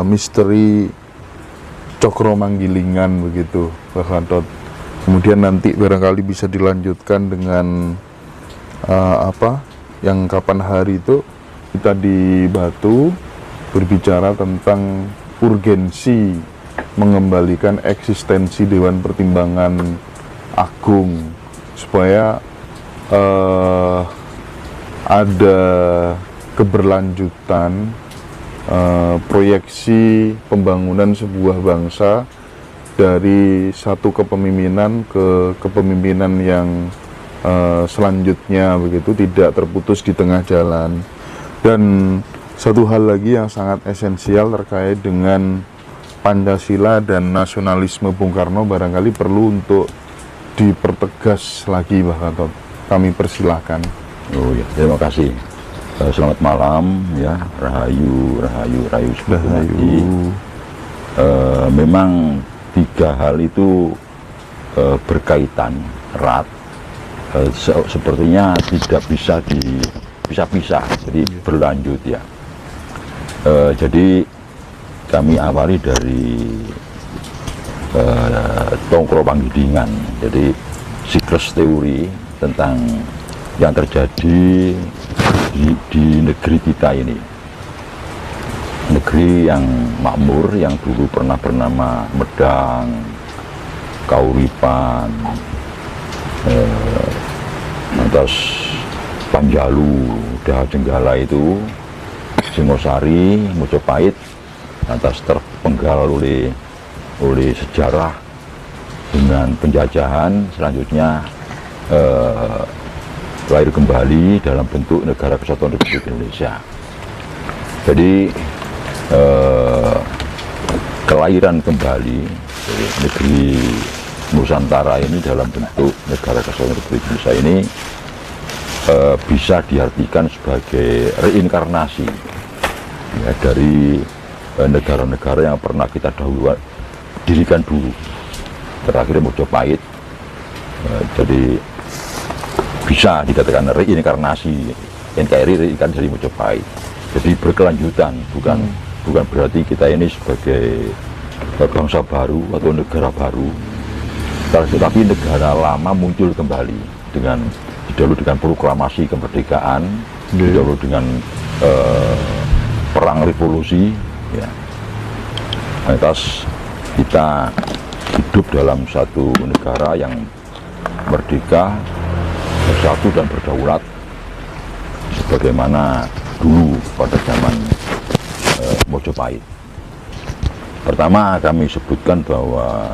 Misteri Cokro Manggilingan begitu Pak Gatot. Kemudian nanti barangkali bisa dilanjutkan dengan yang kapan hari itu kita di Batu berbicara tentang urgensi mengembalikan eksistensi Dewan Pertimbangan Agung supaya ada keberlanjutan proyeksi pembangunan sebuah bangsa dari satu kepemimpinan ke kepemimpinan yang selanjutnya begitu, tidak terputus di tengah jalan. Dan satu hal lagi yang sangat esensial terkait dengan Pancasila dan nasionalisme Bung Karno barangkali perlu untuk dipertegas lagi, Pak Gatot. Kami persilahkan. Oh ya, terima kasih. Selamat malam ya, rahayu lagi. Memang tiga hal itu berkaitan erat. Sepertinya tidak bisa dipisah-pisah, jadi berlanjut ya. Jadi kami awali dari Cokro Manggilingan, jadi siklus teori tentang yang terjadi di negeri kita ini, negeri yang makmur yang dulu pernah bernama Medang, Kauripan, atas Panjalu, Dahajenggala itu, Singosari, Mojopahit, lantas terpenggal oleh sejarah dengan penjajahan. Selanjutnya lahir kembali dalam bentuk Negara Kesatuan Republik Indonesia. Jadi kelahiran kembali dari negeri Nusantara ini dalam bentuk Negara Kesatuan Republik Indonesia ini bisa diartikan sebagai reinkarnasi ya, dari negara-negara yang pernah kita dirikan dulu, terakhir Mojopahit. Jadi bisa dikatakan reinkarnasi, NKRI reinkarnasi dari Mojopahit. Jadi berkelanjutan, bukan berarti kita ini sebagai bangsa baru atau negara baru, tetapi negara lama muncul kembali didahului dengan proklamasi kemerdekaan, didahului dengan perang revolusi, ya. Lantas kita hidup dalam satu negara yang merdeka, bersatu dan berdaulat, sebagaimana dulu pada zaman Mojopahit. Pertama kami sebutkan bahwa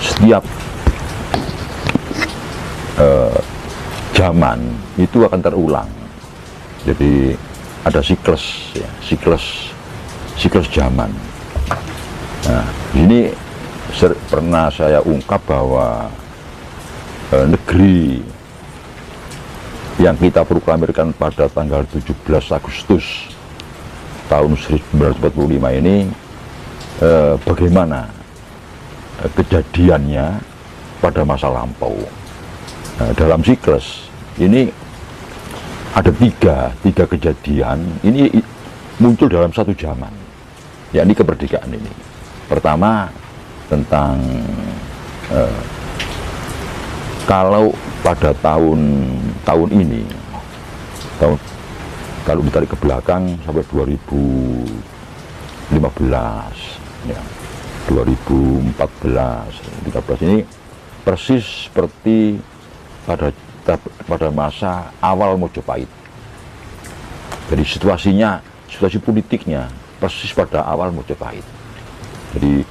setiap zaman itu akan terulang. Jadi ada siklus ya, siklus zaman. Nah, ini pernah saya ungkap bahwa negeri yang kita proklamirkan pada tanggal 17 Agustus tahun 1945 ini bagaimana kejadiannya pada masa lampau. Nah, dalam siklus ini ada tiga kejadian ini muncul dalam satu zaman, yakni kemerdekaan ini. Pertama tentang kalau pada tahun ini, kalau ditarik ke belakang sampai 2015 ya, 2014, 2013 ini persis seperti pada masa awal Mojopahit. Jadi situasi politiknya persis pada awal Mojopahit. Jadi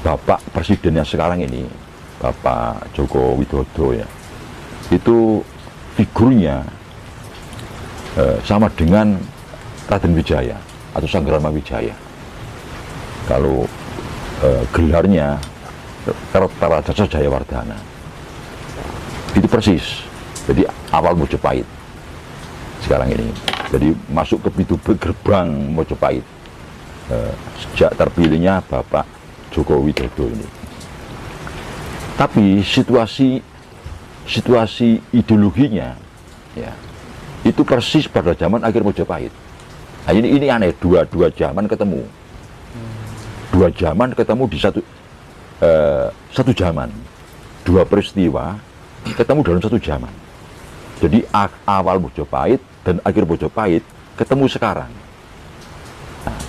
Bapak Presiden yang sekarang ini, Bapak Joko Widodo ya, itu figurnya sama dengan Raden Wijaya atau Sanggarama Wijaya. Kalau gelarnya Kertaraja Jayawardana. Itu persis. Jadi awal Mojopahit sekarang ini. Jadi masuk ke pintu gerbang Mojopahit sejak terpilihnya Bapak Joko Widodo ini. Tapi situasi ideologinya ya itu persis pada zaman akhir Mojopahit. Nah, ini aneh, dua zaman ketemu. Dua zaman ketemu di satu zaman. Dua peristiwa ketemu dalam satu zaman. Jadi awal Mojopahit dan akhir Mojopahit ketemu sekarang. Nah,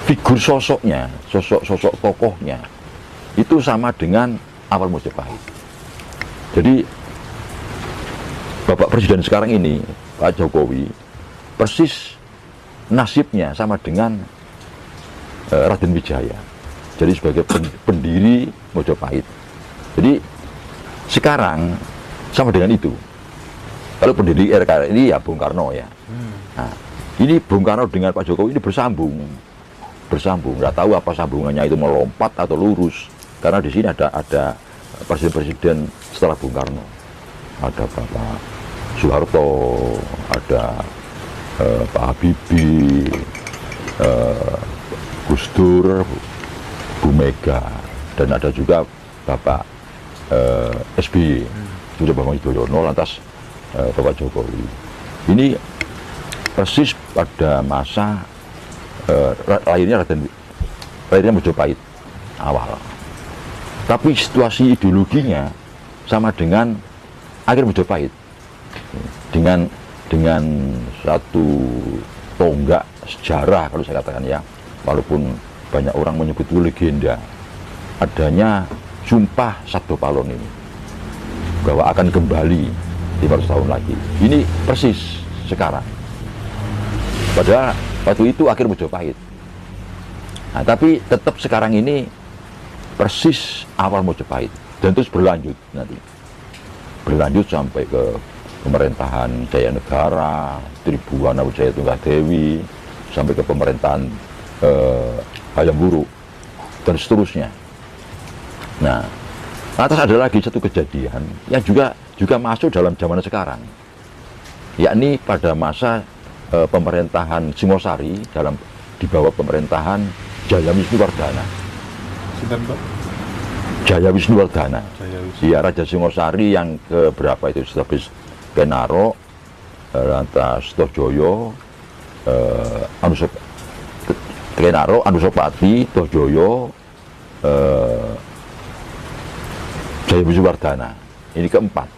figur sosoknya, sosok tokohnya itu sama dengan awal Mojopahit. Jadi Bapak Presiden sekarang ini, Pak Jokowi, persis nasibnya sama dengan Raden Wijaya. Jadi sebagai pendiri Mojopahit. Jadi sekarang sama dengan itu. Kalau pendiri RKR ini ya Bung Karno ya. Nah, ini Bung Karno dengan Pak Jokowi ini bersambung. Nggak tahu apa sambungannya itu melompat atau lurus. Karena di sini ada presiden-presiden setelah Bung Karno. Ada Bapak Soeharto, ada Pak Habibie, Gus Dur, Bu Mega, dan ada juga Bapak SBY, sudah Bambang Yudhoyono, lantas Bapak Jokowi. Ini persis pada masa lahirnya Mojopahit awal. Tapi situasi ideologinya sama dengan akhir Mojopahit, dengan satu tonggak sejarah kalau saya katakan ya, walaupun banyak orang menyebut itu legenda, adanya Sumpah Sabdo Palon ini bahwa akan kembali 500 tahun lagi. Ini persis sekarang. Padahal waktu itu akhir Mojopahit. Nah, tapi tetap sekarang ini persis awal Mojopahit dan terus berlanjut nanti. Berlanjut sampai ke pemerintahan Jaya Negara, Tribuana Wijaya Tunggadewi, sampai ke pemerintahan Hayam Wuruk dan seterusnya. Nah, atas ada lagi satu kejadian yang juga masuk dalam zaman sekarang, yakni pada masa pemerintahan Singosari di bawah pemerintahan Jaya Wisnuwardana. Jaya Wisnuwardana. Iya, Raja Singosari yang keberapa itu, habis Kenaro, lantas Tohjoyo, Kenaro, Anusapati, Tohjoyo, Jaya Wisnuwardana. Ini keempat.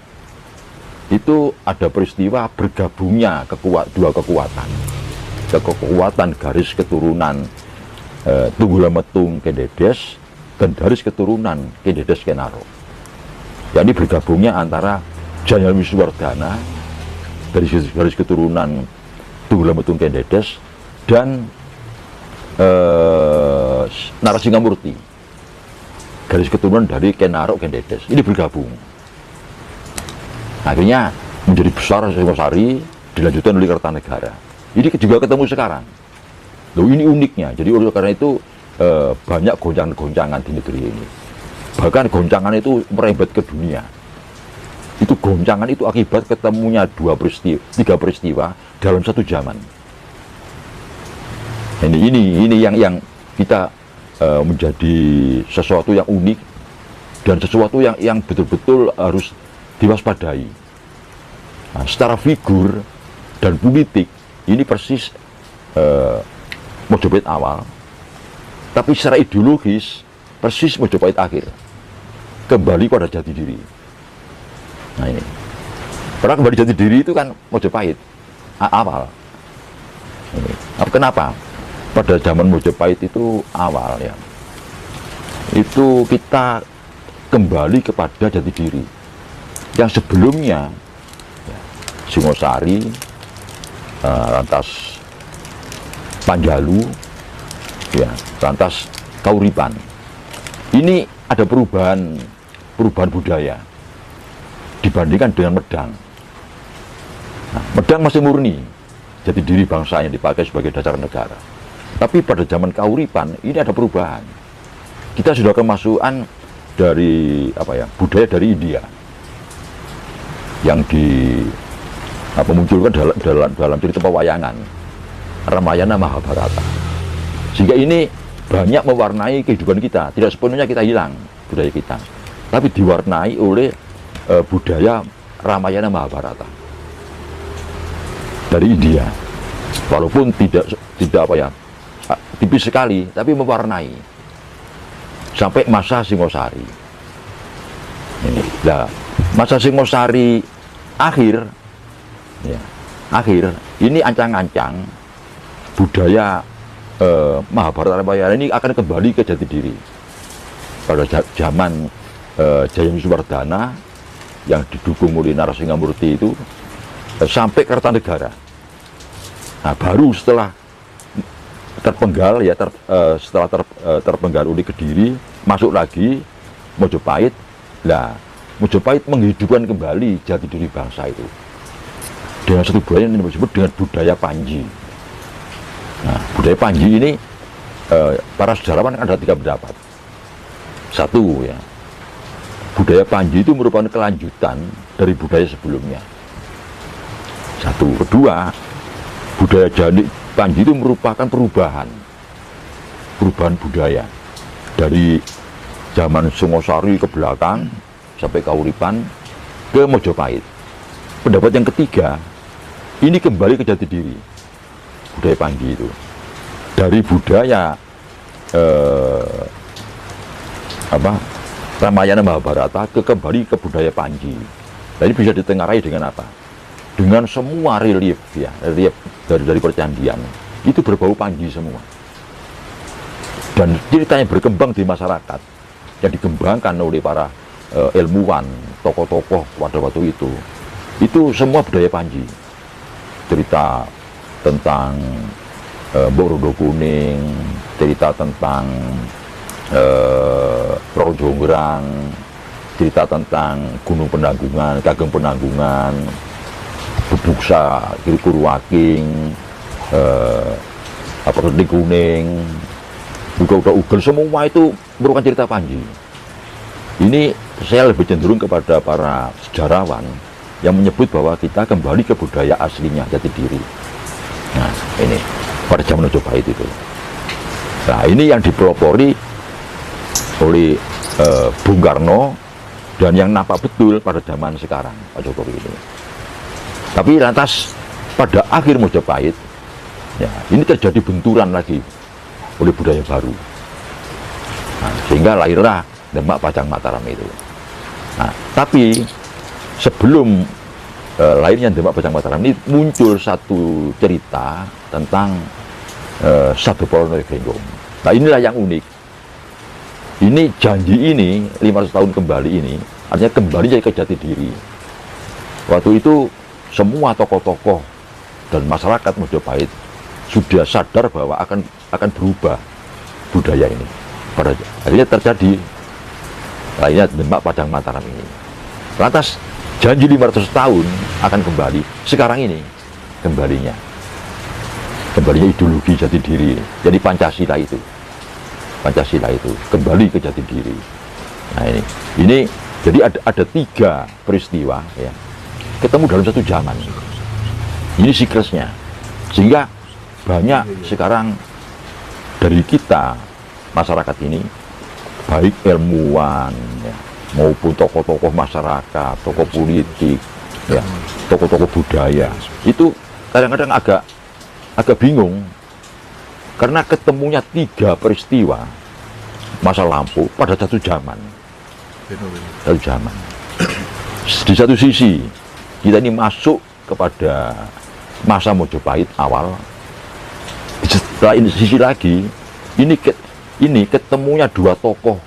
Itu ada peristiwa bergabungnya dua kekuatan. Kekuatan garis keturunan Tunggulametung Kendedes dan garis keturunan Kendedes Kenaro. Jadi bergabungnya antara Jaya Wisnuwardana dari garis keturunan Tunggulametung Kendedes dan Narasingamurti garis keturunan dari Kenaro Kendedes. Ini bergabung. Akhirnya menjadi besar Singosari, dilanjutkan oleh Kertanegara. Ini juga ketemu sekarang. Loh, ini uniknya. Jadi oleh karena itu banyak goncangan-goncangan di negeri ini. Bahkan goncangan itu merembet ke dunia. Itu goncangan itu akibat ketemunya tiga peristiwa dalam satu zaman. Ini yang kita menjadi sesuatu yang unik dan sesuatu yang betul-betul harus diwaspadai. Nah, secara figur dan politik ini persis Mojopahit awal, tapi secara ideologis persis Mojopahit akhir, kembali pada jati diri. Nah ini, karena kembali jati diri itu kan Mojopahit awal. Ini. Kenapa? Pada zaman Mojopahit itu awal ya, itu kita kembali kepada jati diri. Yang sebelumnya ya, Singosari, lantas Panjalu, ya, lantas Kauripan. Ini ada perubahan budaya dibandingkan dengan Medang. Nah, Medang masih murni jati diri bangsa yang dipakai sebagai dasar negara. Tapi pada zaman Kauripan ini ada perubahan. Kita sudah kemasukan dari budaya dari India yang memunculkan dalam cerita pewayangan Ramayana Mahabharata, sehingga ini banyak mewarnai kehidupan kita. Tidak sepenuhnya kita hilang budaya kita, tapi diwarnai oleh budaya Ramayana Mahabharata dari India. Walaupun tidak apa ya, tipis sekali, tapi mewarnai sampai masa Singosari. Nah, masa Singosari akhir, ya, ini ancang-ancang budaya Mahabharata Ramayana ini akan kembali ke jati diri pada zaman Jayawardhana yang didukung oleh Narasimhamurti itu sampai Kertanegara. Nah, baru setelah terpenggal ya, setelah terpenggal oleh Kediri, masuk lagi Mojopahit. Nah, Mojopahit menghidupkan kembali jati diri bangsa itu dengan satu budaya yang disebut dengan budaya Panji. Nah, budaya Panji ini para sejarawan ada 3 pendapat. Satu ya, budaya Panji itu merupakan kelanjutan dari budaya sebelumnya. Satu. Kedua, budaya Panji itu merupakan perubahan budaya dari zaman Singosari ke belakang sampai Kauripan ke Mojopahit. Pendapat yang ketiga, ini kembali ke jati diri budaya Panji itu dari budaya Ramayana Mahabharata kembali ke budaya Panji. Dan ini bisa ditengarai dengan apa? Dengan semua relief ya, relief dari percandian itu berbau Panji semua. Dan ceritanya berkembang di masyarakat yang dikembangkan oleh para ilmuwan, tokoh-tokoh pada waktu itu semua budaya Panji. Cerita tentang Mbok Rondo Kuning, cerita tentang Rojonggrang, cerita tentang Gunung Penanggungan, Kagem Penanggungan, Bubuksa, Kuruwaking, Roti Kuning, Ugel, semua itu merupakan cerita Panji. Ini saya lebih cenderung kepada para sejarawan yang menyebut bahwa kita kembali ke budaya aslinya, jati diri. Nah, ini pada zaman Mojopahit itu. Nah, ini yang dipelopori oleh Bung Karno dan yang nampak betul pada zaman sekarang Pak Jokowi ini. Tapi lantas pada akhir Mojopahit, ya, ini terjadi benturan lagi oleh budaya baru. Nah, sehingga lahirlah Demak Pajang Mataram itu. Nah, tapi sebelum lahirnya Demak Pajang Mataram ini muncul satu cerita tentang Sadapala Negringgong. Nah, inilah yang unik. Ini janji ini 500 tahun kembali ini artinya kembali ke jati diri. Waktu itu semua tokoh-tokoh dan masyarakat Mojopahit sudah sadar bahwa akan berubah budaya ini. Pada akhirnya terjadi lahirnya Demak Pajang Mataram ini. Lantas janji 500 tahun akan kembali sekarang ini kembalinya ideologi jati diri. Jadi Pancasila itu kembali ke jati diri. Nah, ini jadi ada 3 peristiwa ya ketemu dalam satu zaman. Ini siklusnya, sehingga banyak sekarang dari kita masyarakat ini, baik ilmuwan ya, maupun tokoh-tokoh masyarakat, tokoh politik ya, tokoh-tokoh budaya, itu kadang-kadang agak bingung karena ketemunya 3 peristiwa masa lampau pada satu zaman. Di satu sisi kita ini masuk kepada masa Mojopahit awal. Di sisi lagi ini ketemunya 2 tokoh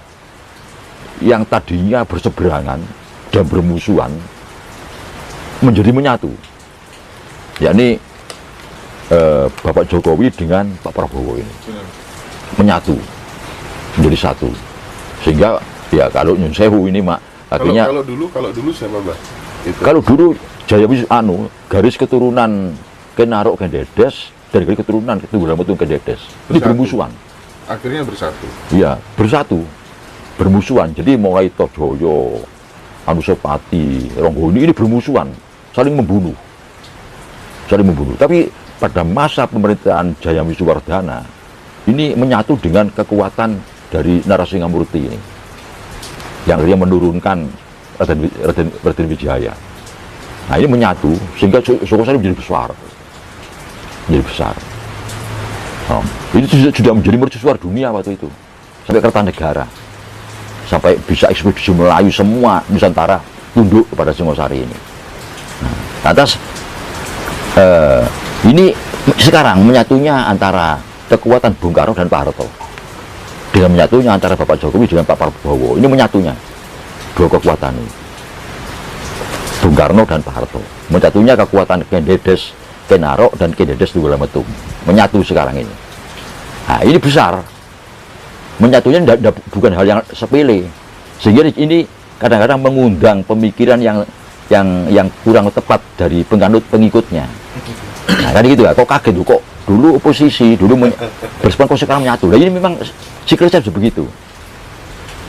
yang tadinya berseberangan dan bermusuhan menjadi menyatu, yakni Bapak Jokowi dengan Pak Prabowo ini menyatu menjadi satu, sehingga ya kalau Nyun Sewu ini akhirnya kalau dulu siapa Mbak? Kalau dulu Jayawis garis keturunan Kenarok Kendedes dari garis keturunan Keturunan Kendedes ini bermusuhan. Akhirnya bersatu. Iya, bersatu, bermusuhan. Jadi mulai Tojoyo, Anusapati, Ronggoni ini bermusuhan, saling membunuh. Tapi pada masa pemerintahan Jayawardhana ini menyatu dengan kekuatan dari Narasimhamurti ini. yang akhirnya menurunkan Raden Wijaya. Nah ini menyatu sehingga Sukosari menjadi besar, Oh, itu sudah menjadi mercusuar dunia waktu itu, sampai Kertanegara, sampai bisa ekspedisi Melayu semua Nusantara tunduk kepada Singosari ini. Nah, atas ini sekarang menyatunya antara kekuatan Bung Karno dan Pak Harto, dengan menyatunya antara Bapak Jokowi dengan Pak Prabowo, ini menyatunya dua kekuatan ini, Bung Karno dan Pak Harto, menyatunya kekuatan Ken Dedes, Ken Arok dan Ken Dedes Tunggal Metung, menyatu sekarang ini. Nah ini besar, menyatunya bukan hal yang sepele, sehingga ini kadang-kadang mengundang pemikiran yang kurang tepat dari pengikutnya. Nah kan gitu ya, kok kaget tuh, kok dulu oposisi, dulu bersepakat, kok sekarang menyatu. Nah ini memang siklusnya begitu,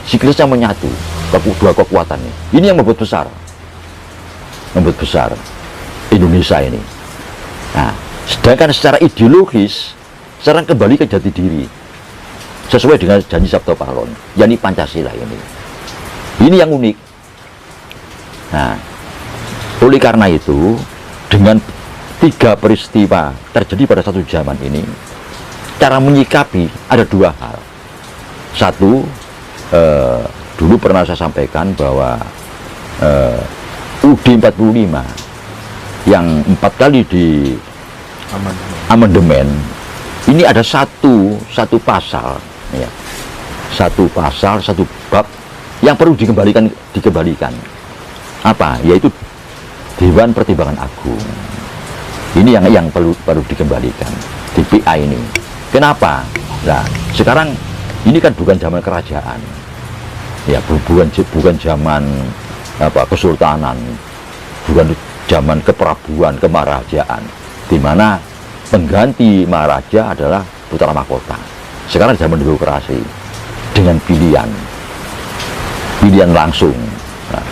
siklusnya menyatu dua kekuatan ini yang membuat besar Indonesia ini. Nah sedangkan secara ideologis sekarang kembali ke jati diri sesuai dengan janji Sabto Pahlawan, yakni Pancasila ini yang unik. Nah oleh karena itu, dengan 3 peristiwa terjadi pada satu zaman ini, cara menyikapi ada 2 hal. Satu, dulu pernah saya sampaikan bahwa UUD 45 yang 4 kali di amandemen ini ada satu pasal, ya, satu bab yang perlu dikembalikan. Apa? Yaitu Dewan Pertimbangan Agung. Ini yang perlu dikembalikan, DPA ini. Kenapa? Nah, sekarang ini kan bukan zaman kerajaan, ya, bukan zaman kesultanan, bukan zaman keperabuan, kemarajaan, di mana pengganti maharaja adalah putra mahkota. Sekarang zaman demokrasi dengan pilihan langsung. Nah,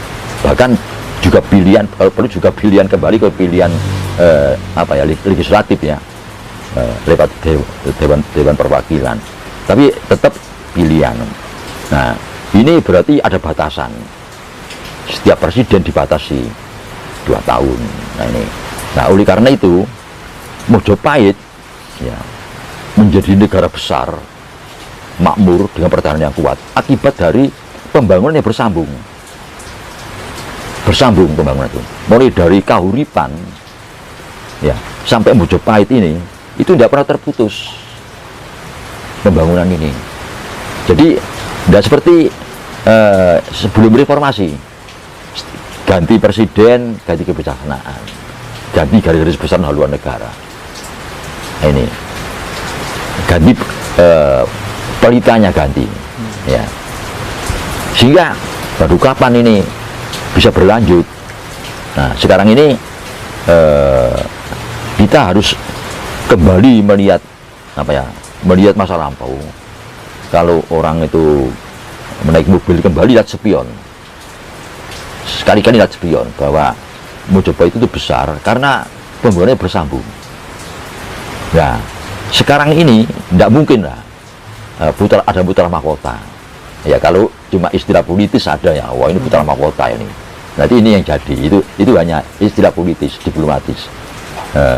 bahkan juga perlu juga pilihan kembali ke pilihan legislatif, ya, lewat dewan perwakilan, tapi tetap pilihan. Nah ini berarti ada batasan, setiap presiden dibatasi 2 tahun. Nah oleh karena itu Mojopahit, ya, menjadi negara besar, makmur dengan pertahanan yang kuat akibat dari pembangunan yang bersambung pembangunan itu, mulai dari Kahuripan, ya, sampai Mojopahit ini, itu tidak pernah terputus pembangunan ini. Jadi tidak seperti sebelum reformasi, ganti presiden, ganti kebijaksanaan, ganti garis besar haluan negara. Nah, ini ganti pelitanya ganti, ya, sehingga baru kapan ini bisa berlanjut. Nah sekarang ini kita harus kembali melihat masa lampau. Kalau orang itu menaik mobil kembali, lihat spion, sekali-kali lihat spion, bahwa Mojopahit itu besar karena pembangunannya bersambung. Nah sekarang ini tidak mungkin lah ada putra mahkota. Ya kalau cuma istilah politis ada, ya, wah ini putra mahkota ini. Nanti ini yang jadi, itu hanya istilah politis, diplomatis.